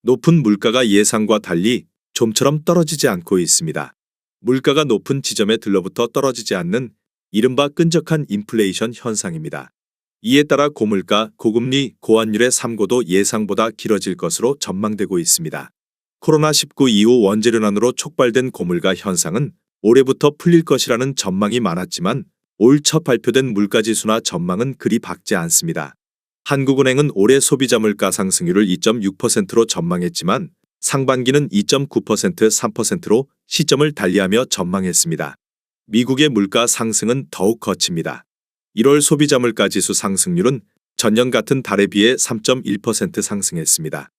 높은 물가가 예상과 달리 좀처럼 떨어지지 않고 있습니다. 물가가 높은 지점에 들러붙어 떨어지지 않는 이른바 끈적한 인플레이션 현상입니다. 이에 따라 고물가, 고금리, 고환율의 삼고도 예상보다 길어질 것으로 전망되고 있습니다. 코로나19 이후 원재료난으로 촉발된 고물가 현상은 올해부터 풀릴 것이라는 전망이 많았지만 올 첫 발표된 물가지수나 전망은 그리 밝지 않습니다. 한국은행은 올해 소비자 물가 상승률을 2.6%로 전망했지만 상반기는 2.9%, 3%로 시점을 달리하며 전망했습니다. 미국의 물가 상승은 더욱 거칩니다. 1월 소비자 물가 지수 상승률은 전년 같은 달에 비해 3.1% 상승했습니다.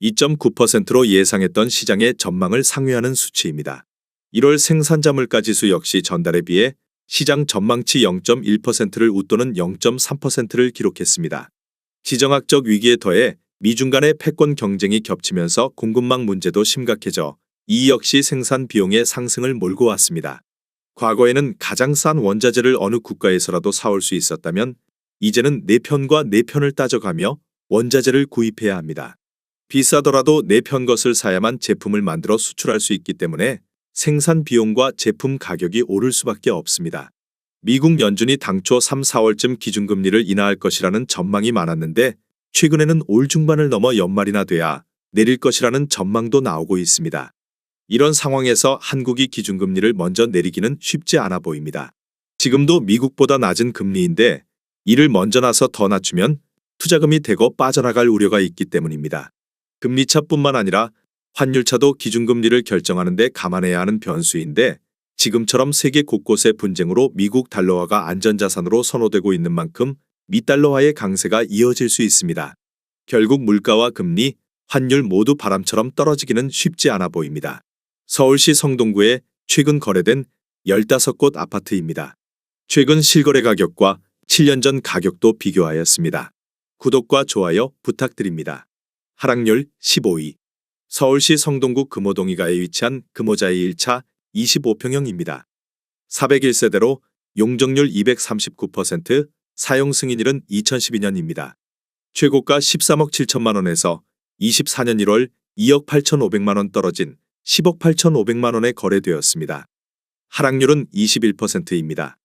2.9%로 예상했던 시장의 전망을 상회하는 수치입니다. 1월 생산자 물가 지수 역시 전달에 비해 시장 전망치 0.1%를 웃도는 0.3%를 기록했습니다. 지정학적 위기에 더해 미중 간의 패권 경쟁이 겹치면서 공급망 문제도 심각해져 이 역시 생산 비용의 상승을 몰고 왔습니다. 과거에는 가장 싼 원자재를 어느 국가에서라도 사올 수 있었다면 이제는 내 편과 내 편을 따져가며 원자재를 구입해야 합니다. 비싸더라도 내 편 것을 사야만 제품을 만들어 수출할 수 있기 때문에 생산 비용과 제품 가격이 오를 수밖에 없습니다. 미국 연준이 당초 3, 4월쯤 기준금리를 인하할 것이라는 전망이 많았는데 최근에는 올 중반을 넘어 연말이나 돼야 내릴 것이라는 전망도 나오고 있습니다. 이런 상황에서 한국이 기준금리를 먼저 내리기는 쉽지 않아 보입니다. 지금도 미국보다 낮은 금리인데 이를 먼저 나서 더 낮추면 투자금이 대거 빠져나갈 우려가 있기 때문입니다. 금리차뿐만 아니라 환율차도 기준금리를 결정하는 데 감안해야 하는 변수인데 지금처럼 세계 곳곳의 분쟁으로 미국 달러화가 안전자산으로 선호되고 있는 만큼 미달러화의 강세가 이어질 수 있습니다. 결국 물가와 금리, 환율 모두 바람처럼 떨어지기는 쉽지 않아 보입니다. 서울시 성동구에 최근 거래된 15곳 아파트입니다. 최근 실거래 가격과 7년 전 가격도 비교하였습니다. 구독과 좋아요 부탁드립니다. 하락률 15위. 서울시 성동구 금호동이가에 위치한 금호자이 1차 25평형입니다. 401세대로 용적률 239%, 사용 승인일은 2012년입니다. 최고가 13억 7천만 원에서 24년 1월 2억 8천5백만 원 떨어진 10억 8천5백만 원에 거래되었습니다. 하락률은 21%입니다.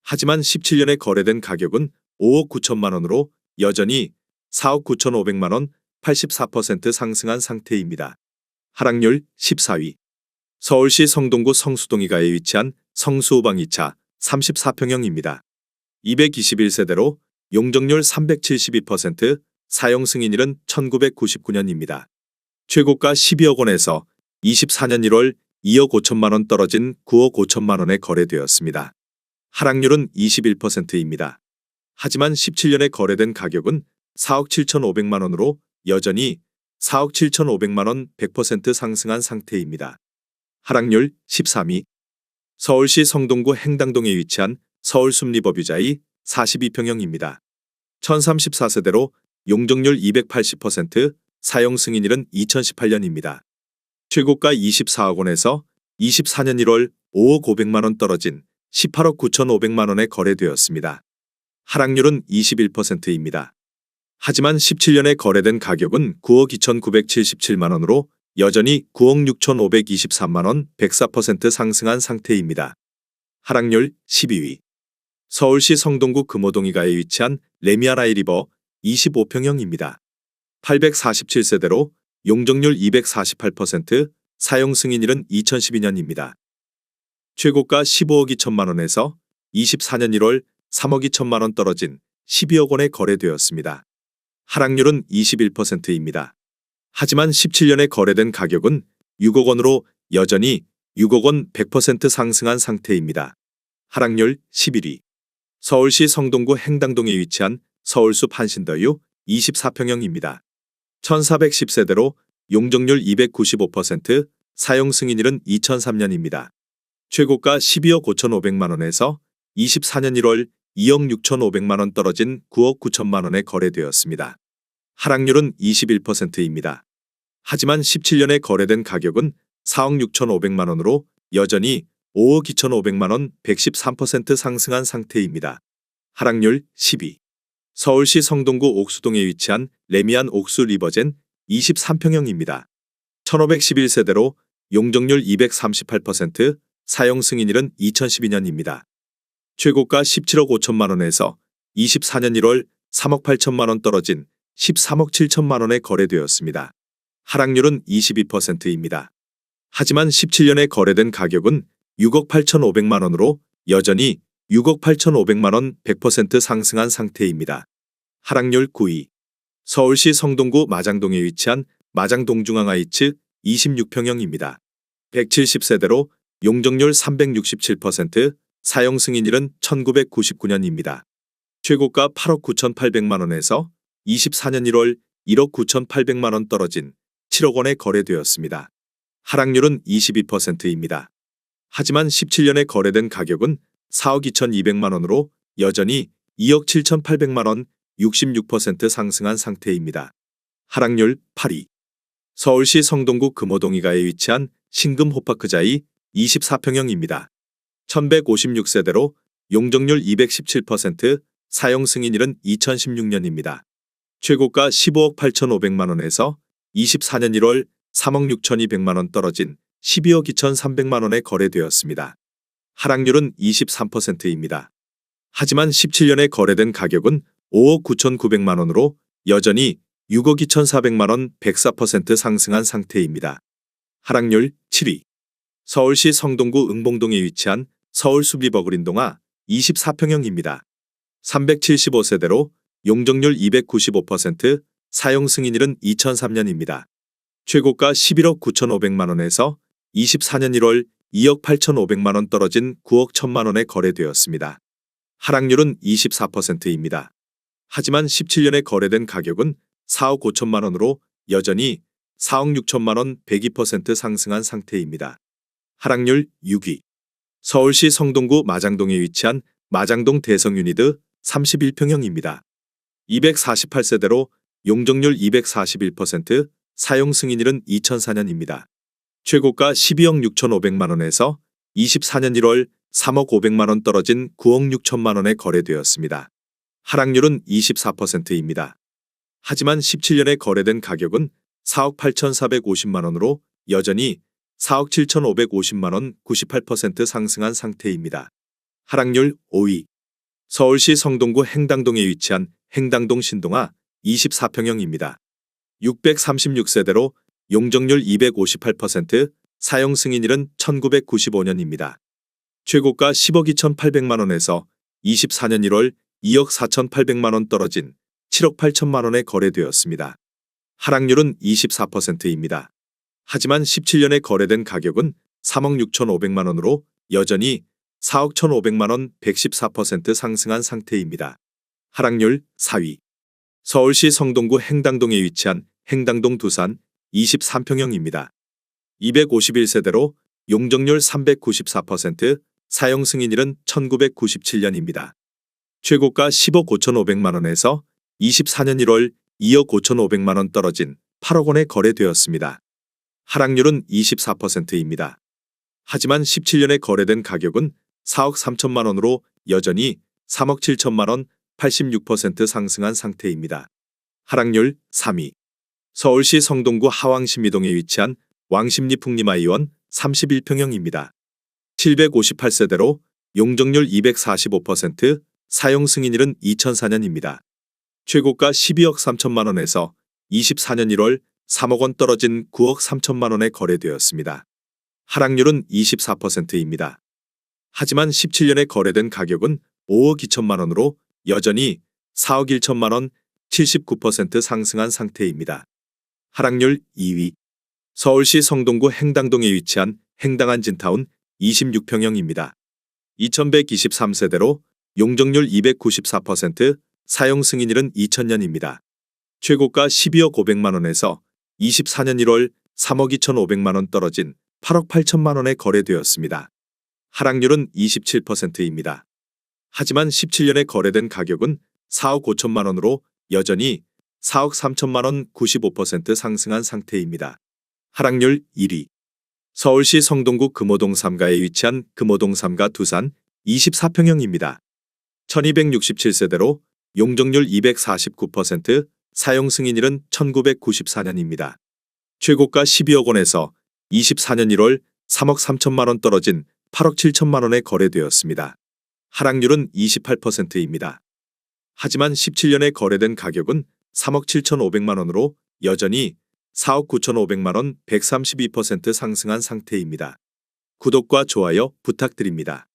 하지만 17년에 거래된 가격은 5억 9천만 원으로 여전히 4억 9천5백만 원 84% 상승한 상태입니다. 하락률 14위. 서울시 성동구 성수동이가에 위치한 성수호방 2차 34평형입니다. 221세대로 용적률 372%, 사용 승인일은 1999년입니다. 최고가 12억 원에서 24년 1월 2억 5천만 원 떨어진 9억 5천만 원에 거래되었습니다. 하락률은 21%입니다. 하지만 17년에 거래된 가격은 4억 7천5백만 원으로 여전히 4억 7천5백만 원 100% 상승한 상태입니다. 하락률 13위. 서울시 성동구 행당동에 위치한 서울숲리버뷰자이 42평형입니다. 1034세대로 용적률 280%, 사용 승인일은 2018년입니다. 최고가 24억 원에서 24년 1월 5억 5백만 원 떨어진 18억 9천5백만 원에 거래되었습니다. 하락률은 21%입니다. 하지만 17년에 거래된 가격은 9억 2,977만 원으로 여전히 9억 6,523만 원 104% 상승한 상태입니다. 하락률 12위. 서울시 성동구 금호동이가에 위치한 레미아라이 리버 25평형입니다. 847세대로 용적률 248%, 사용 승인일은 2012년입니다. 최고가 15억 2천만 원에서 24년 1월 3억 2천만 원 떨어진 12억 원에 거래되었습니다. 하락률은 21%입니다. 하지만 17년에 거래된 가격은 6억 원으로 여전히 6억 원 100% 상승한 상태입니다. 하락률 11위. 서울시 성동구 행당동에 위치한 서울숲 한신더유 24평형입니다. 1410세대로 용적률 295%, 사용 승인일은 2003년입니다. 최고가 12억 5천5백만 원에서 24년 1월 2억 6천5백만 원 떨어진 9억 9천만 원에 거래되었습니다. 하락률은 21%입니다. 하지만 17년에 거래된 가격은 4억 6천5백만 원으로 여전히 5억 2천5백만 원 113% 상승한 상태입니다. 하락률 10위. 서울시 성동구 옥수동에 위치한 레미안 옥수 리버젠 23평형입니다. 1511세대로 용적률 238%, 사용 승인일은 2012년입니다. 최고가 17억 5천만 원에서 24년 1월 3억 8천만 원 떨어진 13억 7천만 원에 거래되었습니다. 하락률은 22%입니다. 하지만 17년에 거래된 가격은 6억 8천5백만 원으로 여전히 6억 8천5백만 원 100% 상승한 상태입니다. 하락률 9위. 서울시 성동구 마장동에 위치한 마장동중앙하이츠 26평형입니다. 170세대로 용적률 367%, 사용 승인일은 1999년입니다. 최고가 8억 9천8백만 원에서 24년 1월 1억 9천8백만 원 떨어진 7억 원에 거래되었습니다. 하락률은 22%입니다. 하지만 17년에 거래된 가격은 4억 2천2백만 원으로 여전히 2억 7천8백만 원 66% 상승한 상태입니다. 하락률 8위. 서울시 성동구 금호동이가에 위치한 신금호파크자이 24평형입니다. 1156세대로 용적률 217%, 사용 승인일은 2016년입니다. 최고가 15억 8천5백만 원에서 24년 1월 3억 6천2백만 원 떨어진 12억 2천3백만 원에 거래되었습니다. 하락률은 23%입니다. 하지만 17년에 거래된 가격은 5억 9천9백만 원으로 여전히 6억 2천4백만 원 104% 상승한 상태입니다. 하락률 7위. 서울시 성동구 응봉동에 위치한 서울수비버그린동아 24평형입니다. 375세대로 용적률 295%, 사용 승인일은 2003년입니다. 최고가 11억 9천5백만 원에서 24년 1월 2억 8천5백만 원 떨어진 9억 1천만 원에 거래되었습니다. 하락률은 24%입니다. 하지만 17년에 거래된 가격은 4억 5천만 원으로 여전히 4억 6천만 원 102% 상승한 상태입니다. 하락률 6위. 서울시 성동구 마장동에 위치한 마장동 대성유니드 31평형입니다. 248세대로 용적률 241%, 사용 승인일은 2004년입니다. 최고가 12억 6천5백만 원에서 24년 1월 3억 5백만 원 떨어진 9억 6천만 원에 거래되었습니다. 하락률은 24%입니다. 하지만 17년에 거래된 가격은 4억 8천4백오십만 원으로 여전히 4억 7천5백오십만 원 98% 상승한 상태입니다. 하락률 5위. 서울시 성동구 행당동에 위치한 행당동 신동아 24평형입니다. 636세대로 용적률 258%, 사용 승인일은 1995년입니다. 최고가 10억 2천8백만 원에서 24년 1월 2억 4천8백만 원 떨어진 7억 8천만 원에 거래되었습니다. 하락률은 24%입니다. 하지만 17년에 거래된 가격은 3억 6천5백만 원으로 여전히 4억 1,500만 원 114% 상승한 상태입니다. 하락률 4위. 서울시 성동구 행당동에 위치한 행당동 두산 23평형입니다. 251세대로 용적률 394%, 사용 승인일은 1997년입니다. 최고가 10억 5천5백만 원에서 24년 1월 2억 5천5백만 원 떨어진 8억 원에 거래되었습니다. 하락률은 24%입니다. 하지만 17년에 거래된 가격은 4억 3천만 원으로 여전히 3억 7천만 원 86% 상승한 상태입니다. 하락률 3위. 서울시 성동구 하왕신미동에 위치한 왕십리 풍림아이원 31평형입니다. 758세대로 용적률 245%, 사용 승인일은 2004년입니다. 최고가 12억 3천만 원에서 24년 1월 3억 원 떨어진 9억 3천만 원에 거래되었습니다. 하락률은 24%입니다. 하지만 17년에 거래된 가격은 5억 2천만 원으로 여전히 4억 1천만 원 79% 상승한 상태입니다. 하락률 2위. 서울시 성동구 행당동에 위치한 행당한진타운 26평형입니다. 2123세대로 용적률 294%, 사용 승인일은 2000년입니다. 최고가 12억 5백만 원에서 24년 1월 3억 2천5백만 원 떨어진 8억 8천만 원에 거래되었습니다. 하락률은 27%입니다. 하지만 17년에 거래된 가격은 4억 5천만 원으로 여전히 4억 3천만 원 95% 상승한 상태입니다. 하락률 1위. 서울시 성동구 금호동 3가에 위치한 금호동 3가 두산 24평형입니다. 1267세대로 용적률 249%, 사용 승인일은 1994년입니다. 최고가 12억 원에서 24년 1월 3억 3천만 원 떨어진 8억 7천만 원에 거래되었습니다. 하락률은 28%입니다. 하지만 17년에 거래된 가격은 3억 7,500만 원으로 여전히 4억 9,500만 원 132% 상승한 상태입니다. 구독과 좋아요 부탁드립니다.